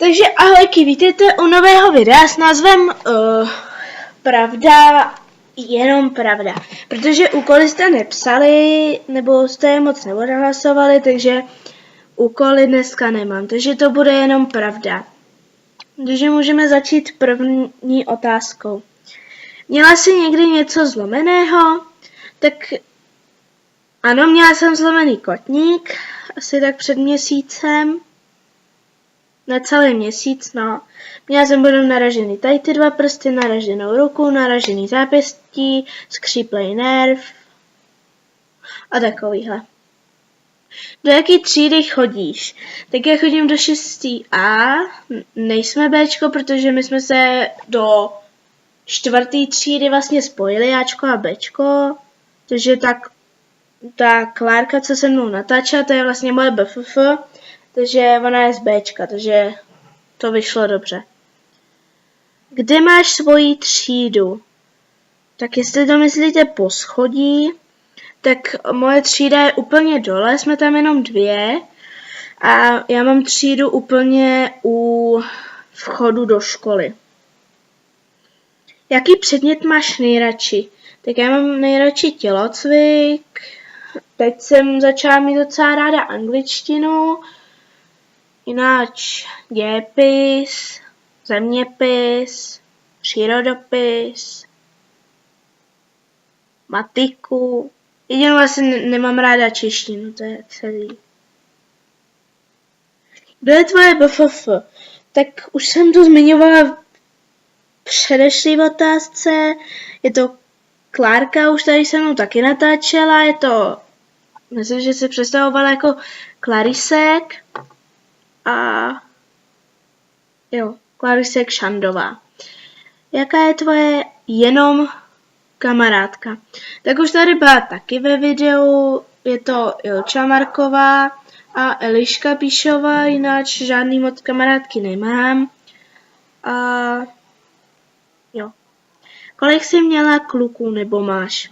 Takže ahojky, vítejte u nového videa s názvem Pravda, jenom pravda. Protože úkoly jste nepsali, nebo jste je moc neodhlasovali, takže úkoly dneska nemám. Takže to bude jenom pravda. Takže můžeme začít první otázkou. Měla jsi někdy něco zlomeného? Tak ano, měla jsem zlomený kotník, asi tak před měsícem. Necelý měsíc, no. Měla jsem potom naražený tady ty dva prsty, naraženou ruku, naražený zápěstí, skříplej nerv a takovýhle. Do jaký třídy chodíš? Tak já chodím do 6A, nejsme Bčko, protože my jsme se do 4. třídy vlastně spojili, Ačko a Bčko, takže ta Klárka, co se mnou natáčela, to je vlastně moje BFF, takže ona je z Bčka, takže to vyšlo dobře. Kde máš svoji třídu? Tak jestli to myslíte po schodí, tak moje třída je úplně dole, jsme tam jenom 2 a já mám třídu úplně u vchodu do školy. Jaký předmět máš nejradši? Tak já mám nejradši tělocvik, teď jsem začala mít docela ráda angličtinu, jináč dějepis, zeměpis, přírodopis, matiku. Jedinou asi nemám ráda češtinu, to je celý. Kdo je tvoje BFF? Tak už jsem to zmiňovala v předešlé otázce. Je to Klárka, už tady se mnou taky natáčela. Je to, myslím, že se představovala jako Klarisek. A jo, Klarisek Šandová. Jaká je tvoje jenom kamarádka? Tak už tady byla taky ve videu, je to Ilča Marková a Eliška Píšová, jinak žádný moc kamarádky nemám. A jo. Kolik jsi měla kluků nebo máš?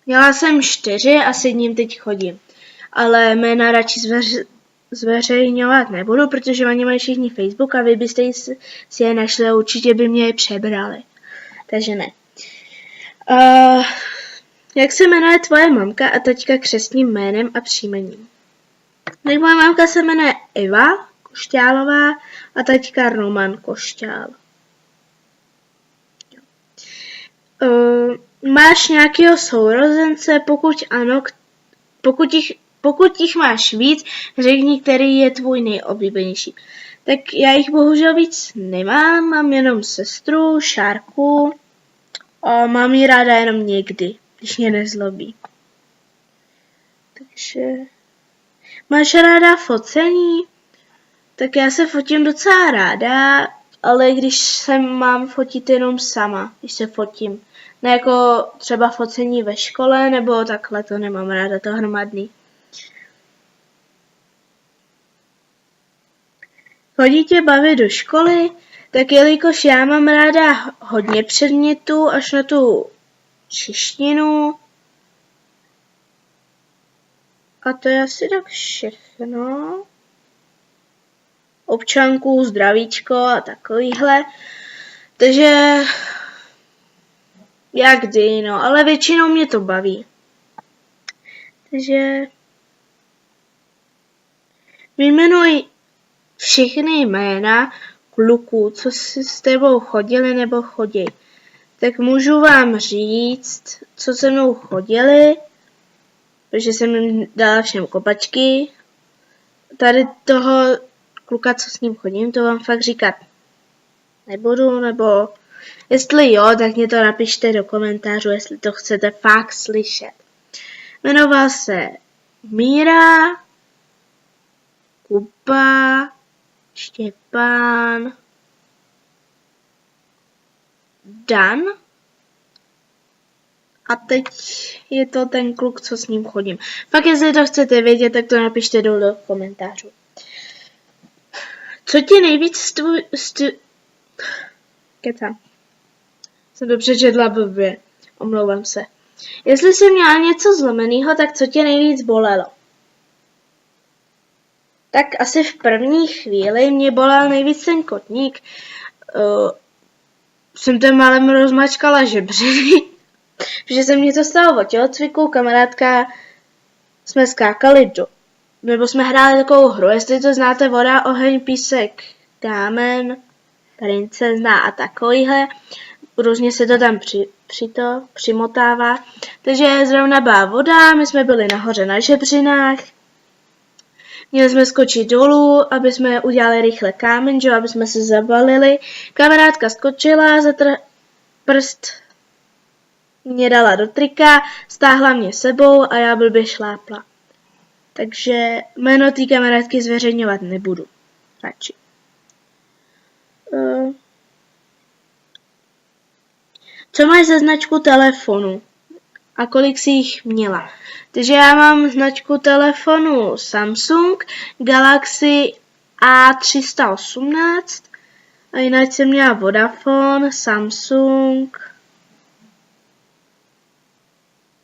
Měla jsem 4 a s jedním teď chodím. Ale jména radši zveřejňovat nebudu, protože oni mají všichni Facebook a vy byste si je našli a určitě by mě je přebrali. Takže ne. Jak se jmenuje tvoje mamka a taťka křestním jménem a příjmením? Tak moje mamka se jmenuje Eva Košťálová a taťka Roman Košťál. Máš nějakého sourozence? Pokud ano, pokud jich máš víc, řekni, který je tvůj nejoblíbenější. Tak já jich bohužel víc nemám, mám jenom sestru, Šárku a mám ji ráda jenom někdy, když mě nezlobí. Takže máš ráda focení? Tak já se fotím docela ráda, ale když se mám fotit jenom sama, když se fotím. Ne jako třeba focení ve škole, nebo takhle, to nemám ráda, to hromadný. Chodí tě bavit do školy? Tak jelikož já mám ráda hodně předmětů, až na tu češtinu. A to je asi tak všechno. Občanku, zdravíčko a takovýhle. Takže jak kdy, no, ale většinou mě to baví. Takže vyjmenuj všechny jména kluků, co si s tebou chodili nebo chodí. Tak můžu vám říct, co se mnou chodili, protože jsem jim dala všem kopačky. Tady toho kluka, co s ním chodím, to vám fakt říkat nebudu, nebo jestli jo, tak mě to napište do komentářů, jestli to chcete fakt slyšet. Jmenoval se Míra, Kuba, Štěpán, Dan a teď je to ten kluk, co s ním chodím. Fakt, jestli to chcete vědět, tak to napište dolů do komentářů. Co ti nejvíc Kecám. Jsem to přečetla blbě. Omlouvám se. Jestli jsi měla něco zlomenýho, tak co tě nejvíc bolelo? Tak asi v první chvíli mě bolel nejvíc ten kotník. Jsem tam málem rozmačkala žebřiny, protože se mě to stalo od tělocviku, kamarádka, jsme skákali nebo jsme hráli takovou hru, jestli to znáte, voda, oheň, písek, kámen, princezna a takovýhle. Různě se to tam přimotává. Takže zrovna byla voda, my jsme byli nahoře na žebřinách. Měli jsme skočit dolů, aby jsme udělali rychle kámen, že? Aby jsme se zabalili. Kamarádka skočila, prst mě dala do trika, stáhla mě sebou a já blbě šlápla. Takže jméno té kamarádky zveřejňovat nebudu. Radši. Co máš za značku telefonu? A kolik jsi jich měla? Takže já mám značku telefonu Samsung Galaxy A318 a jinak jsem měla Vodafone, Samsung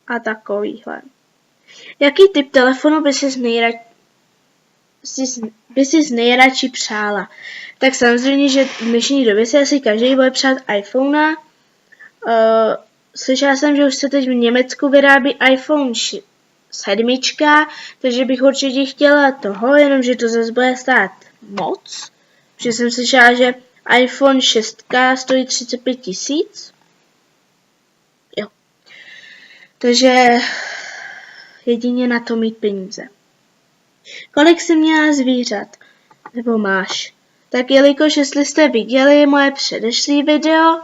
a takovýhle. Jaký typ telefonu by si nejradši přála? Tak samozřejmě, že v dnešní době si asi každý bude přát iPhonea. Slyšela jsem, že už se teď v Německu vyrábí iPhone 7, takže bych určitě chtěla toho, jenomže to zase bude stát moc. Protože jsem slyšela, že iPhone 6 stojí 35 000. Jo. Takže jedině na to mít peníze. Kolik jsi měla zvířat? Nebo máš? Tak jelikož jestli jste viděli moje předešlý video,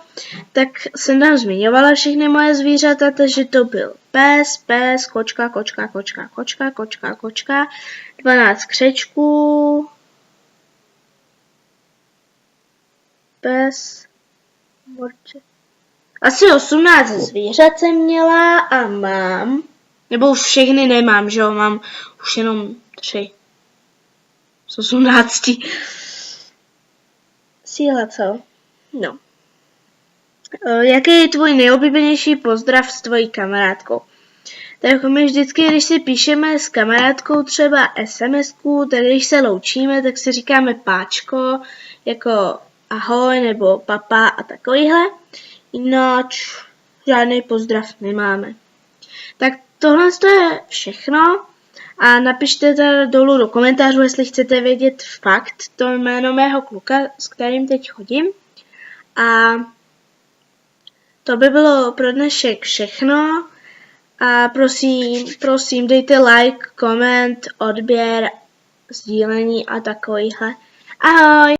tak jsem tam zmiňovala všechny moje zvířata, takže to byl pes, kočka, 12 křečků, pes, asi 18 zvířat jsem měla a mám, nebo už všechny nemám, že jo, mám už jenom 3 z 18. Síla, co? No. Jaký je tvůj nejoblíbenější pozdrav s tvojí kamarádkou? Tak my vždycky, když si píšeme s kamarádkou třeba SMS-ku, tak když se loučíme, tak si říkáme páčko, jako ahoj nebo papa a takovýhle. Jinak žádný pozdrav nemáme. Tak tohle je všechno. A napište tady dolů do komentářů, jestli chcete vědět fakt to jméno mého kluka, s kterým teď chodím. A to by bylo pro dnešek všechno. A prosím, dejte like, koment, odběr, sdílení a takovýhle. Ahoj!